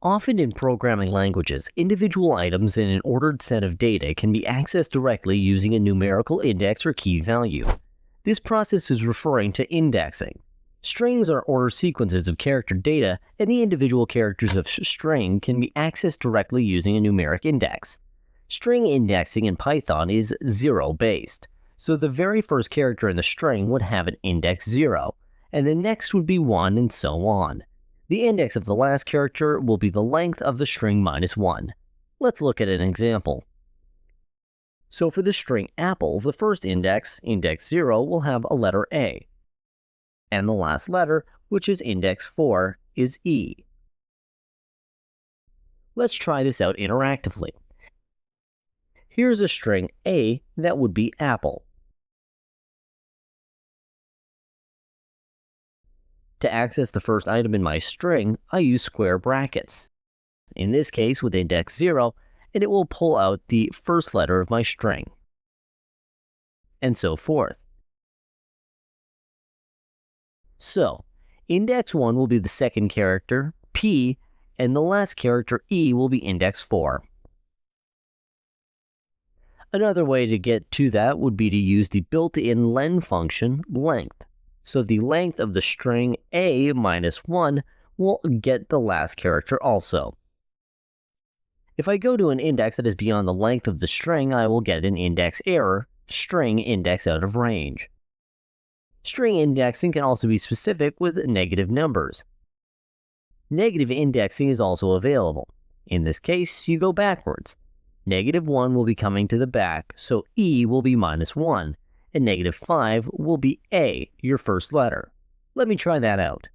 Often in programming languages, individual items in an ordered set of data can be accessed directly using a numerical index or key value. This process is referring to indexing. Strings are ordered sequences of character data, and the individual characters of a string can be accessed directly using a numeric index. String indexing in Python is zero-based, so the very first character in the string would have an index 0, and the next would be 1 and so on. The index of the last character will be the length of the string minus 1. Let's look at an example. So for the string apple, the first index, index 0, will have a letter A, and the last letter, which is index 4, is E. Let's try this out interactively. Here's a string A that would be apple. To access the first item in my string, I use square brackets. In this case with index 0, and it will pull out the first letter of my string, and so forth. So, index 1 will be the second character, P, and the last character, E, will be index 4. Another way to get to that would be to use the built-in len function, length. So the length of the string A minus 1 will get the last character also. If I go to an index that is beyond the length of the string, I will get an index error, string index out of range. String indexing can also be specific with negative numbers. Negative indexing is also available. In this case, you go backwards. Negative 1 will be coming to the back, so E will be minus 1. And negative 5 will be A, your first letter. Let me try that out.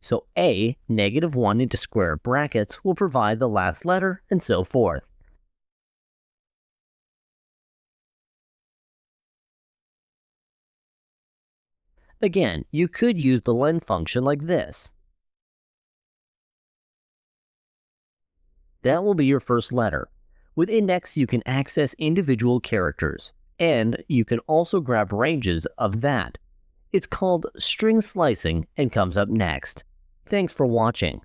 So A, negative 1 into square brackets, will provide the last letter, and so forth. Again, you could use the len function like this. That will be your first letter. With index, you can access individual characters, and you can also grab ranges of that. It's called string slicing and comes up next. Thanks for watching.